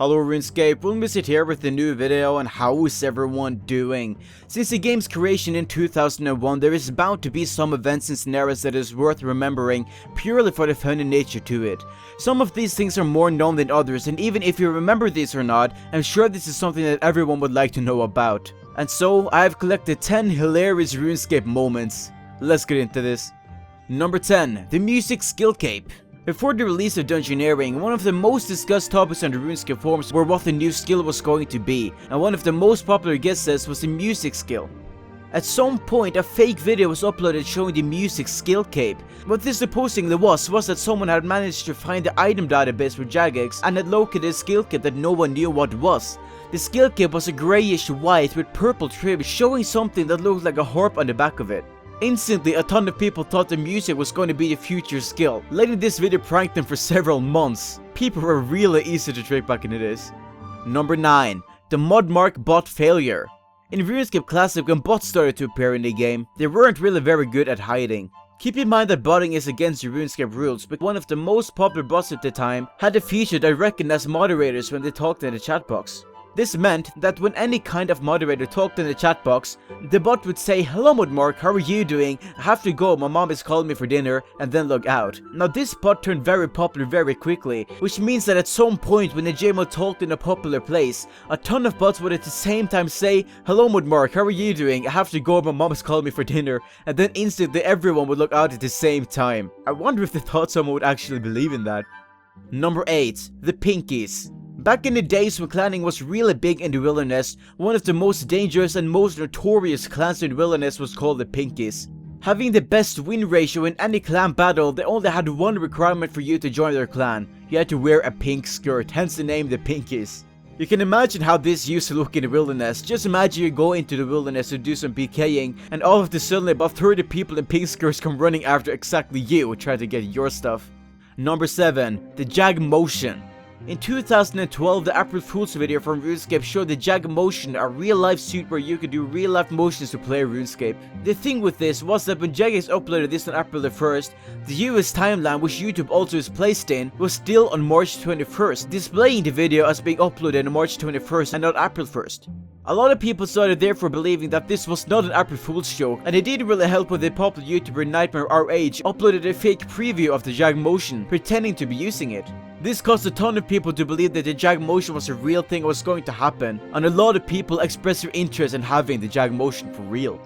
Hello RuneScape, Wilmvisit here with a new video, and how is everyone doing? Since the game's creation in 2001, there is bound to be some events and scenarios that is worth remembering purely for the funny nature to it. Some of these things are more known than others, and even if you remember these or not, I'm sure this is something that everyone would like to know about. And so, I have collected 10 hilarious RuneScape moments. Let's get into this. Number 10. The music Skillcape. Before the release of Dungeoneering, one of the most discussed topics on the RuneScape forums were what the new skill was going to be, and one of the most popular guesses was the music skill. At some point, a fake video was uploaded showing the music Skillcape. What this supposedly was that someone had managed to find the item database for Jagex and had located a Skillcape that no one knew what was. The Skillcape was a greyish white with purple trim showing something that looked like a harp on the back of it. Instantly, a ton of people thought the music was going to be the future skill, letting this video prank them for several months. People were really easy to trick back in the days. Number 9. The Modmark bot failure. In RuneScape Classic, when bots started to appear in the game, they weren't really very good at hiding. Keep in mind that botting is against the RuneScape rules, but one of the most popular bots at the time had a feature that recognized moderators when they talked in the chat box. This meant that when any kind of moderator talked in the chat box, the bot would say, "Hello Modmark, how are you doing? I have to go, my mom is calling me for dinner," and then log out. Now this bot turned very popular very quickly, which means that at some point when the Jagmotion talked in a popular place, a ton of bots would at the same time say, "Hello Modmark, how are you doing? I have to go, my mom is calling me for dinner," and then instantly everyone would log out at the same time. I wonder if they thought someone would actually believe in that. Number 8. The Pinkies. Back in the days when clanning was really big in the wilderness, one of the most dangerous and most notorious clans in the wilderness was called the Pinkies. Having the best win ratio in any clan battle, they only had one requirement for you to join their clan. You had to wear a pink skirt, hence the name the Pinkies. You can imagine how this used to look in the wilderness. Just imagine you go into the wilderness to do some PKing, and all of a sudden about 30 people in pink skirts come running after exactly you, trying to get your stuff. Number 7. The Jagmotion. In 2012, the April Fool's video from RuneScape showed the Jagmotion, a real-life suit where you could do real-life motions to play RuneScape. The thing with this was that when Jagex uploaded this on April the 1st, the US timeline, which YouTube also is placed in, was still on March 21st, displaying the video as being uploaded on March 21st and not April 1st. A lot of people started therefore believing that this was not an April Fool's joke, and it didn't really help when the popular YouTuber Nightmare RH uploaded a fake preview of the Jagmotion, pretending to be using it. This caused a ton of people to believe that the Jagmotion was a real thing and was going to happen, and a lot of people expressed their interest in having the Jagmotion for real.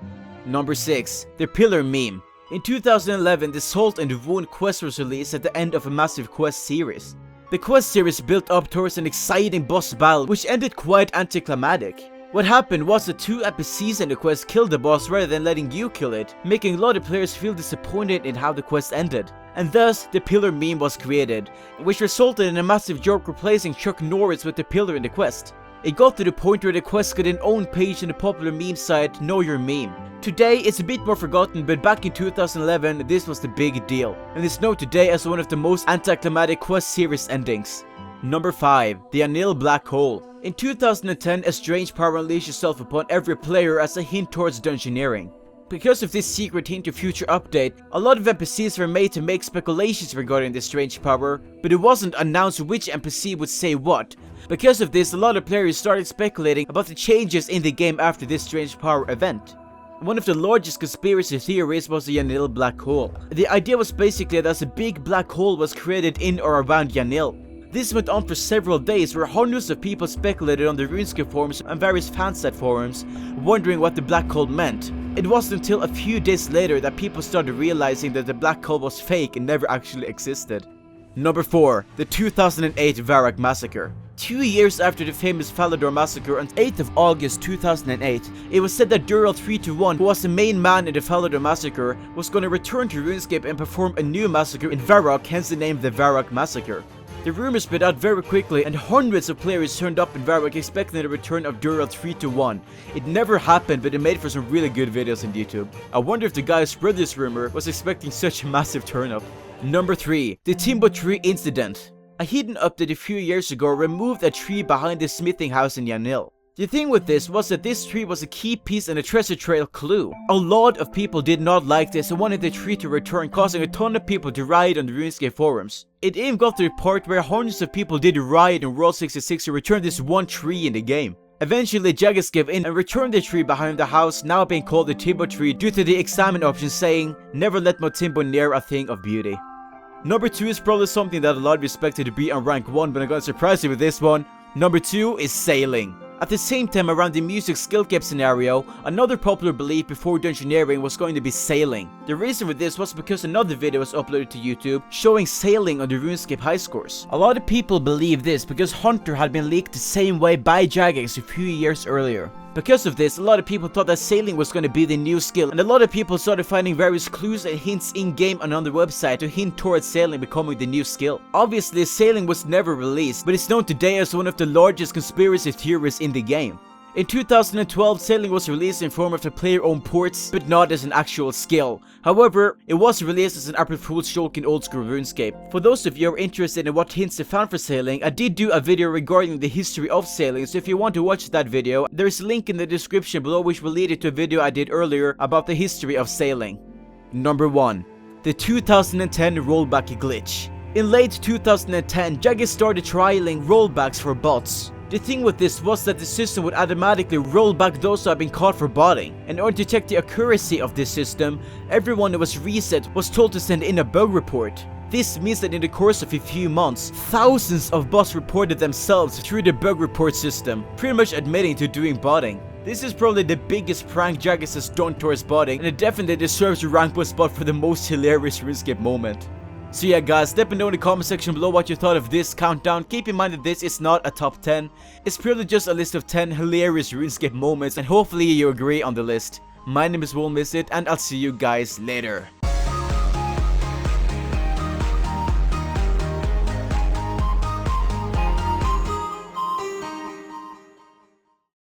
Number 6. The Pillar Meme. In 2011, the Salt and Wound quest was released at the end of a massive quest series. The quest series built up towards an exciting boss battle, which ended quite anticlimactic. What happened was that 2 NPCs in the quest killed the boss rather than letting you kill it, making a lot of players feel disappointed in how the quest ended. And thus, the Pillar Meme was created, which resulted in a massive joke replacing Chuck Norris with the pillar in the quest. It got to the point where the quest got an own page in the popular meme site Know Your Meme. Today, it's a bit more forgotten, but back in 2011, this was the big deal, and it's known today as one of the most anticlimactic quest series endings. Number 5. The Yanille Black Hole. In 2010, a strange power unleashed itself upon every player as a hint towards Dungeoneering. Because of this secret hint to future update, a lot of NPCs were made to make speculations regarding this strange power, but it wasn't announced which NPC would say what. Because of this, a lot of players started speculating about the changes in the game after this strange power event. One of the largest conspiracy theories was the Yanille Black Hole. The idea was basically that a big black hole was created in or around Yanille. This went on for several days, where hundreds of people speculated on the RuneScape forums and various fansite forums, wondering what the black hole meant. It wasn't until a few days later that people started realizing that the black hole was fake and never actually existed. Number 4. The 2008 Varrock Massacre. 2 years after the famous Varrock Massacre on 8th of August 2008, it was said that Dural 321, who was the main man in the Varrock Massacre, was going to return to RuneScape and perform a new massacre in Varrock, hence the name the Varrock Massacre. The rumors spread out very quickly, and hundreds of players turned up in Varrock expecting the return of Dural 321. It never happened, but it made for some really good videos on YouTube. I wonder if the guy who spread this rumor was expecting such a massive turn up. Number 3. The Timbo Tree incident. A hidden update a few years ago removed a tree behind the smithing house in Yanille. The thing with this was that this tree was a key piece in a treasure trail clue. A lot of people did not like this and wanted the tree to return, causing a ton of people to riot on the RuneScape forums. It even got to the part where hundreds of people did riot in World 66 to return this one tree in the game. Eventually, Jagex gave in and returned the tree behind the house, now being called the Timbo Tree due to the examine option saying, "Never let my Timbo near a thing of beauty." Number 2 is probably something that a lot of expected to be on rank 1, but I'm gonna surprise you with this one. Number 2 is sailing. At the same time around the music Skillcape scenario, another popular belief before dungeoneering was going to be sailing. The reason for this was because another video was uploaded to YouTube showing sailing on the RuneScape high scores. A lot of people believe this because Hunter had been leaked the same way by Jagex a few years earlier. Because of this, a lot of people thought that sailing was going to be the new skill, and a lot of people started finding various clues and hints in-game and on the website to hint towards sailing becoming the new skill. Obviously, sailing was never released, but it's known today as one of the largest conspiracy theories in the game. In 2012, sailing was released in form of the player-owned ports, but not as an actual skill. However, it was released as an April Fool's joke in old school RuneScape. For those of you who are interested in what hints they found for sailing, I did do a video regarding the history of sailing, so if you want to watch that video, there is a link in the description below which will lead you to a video I did earlier about the history of sailing. Number 1. The 2010 Rollback Glitch. In late 2010, Jagex started trialing rollbacks for bots. The thing with this was that the system would automatically roll back those who had been caught for botting. In order to check the accuracy of this system, everyone who was reset was told to send in a bug report. This means that in the course of a few months, thousands of bots reported themselves through the bug report system, pretty much admitting to doing botting. This is probably the biggest prank Jagex has done towards botting, and it definitely deserves a rank 1 spot for the most hilarious RuneScape moment. So yeah guys, let me know in the comment section below what you thought of this countdown. Keep in mind that this is not a top 10. It's purely just a list of 10 hilarious RuneScape moments, and hopefully you agree on the list. My name is llustration, and I'll see you guys later.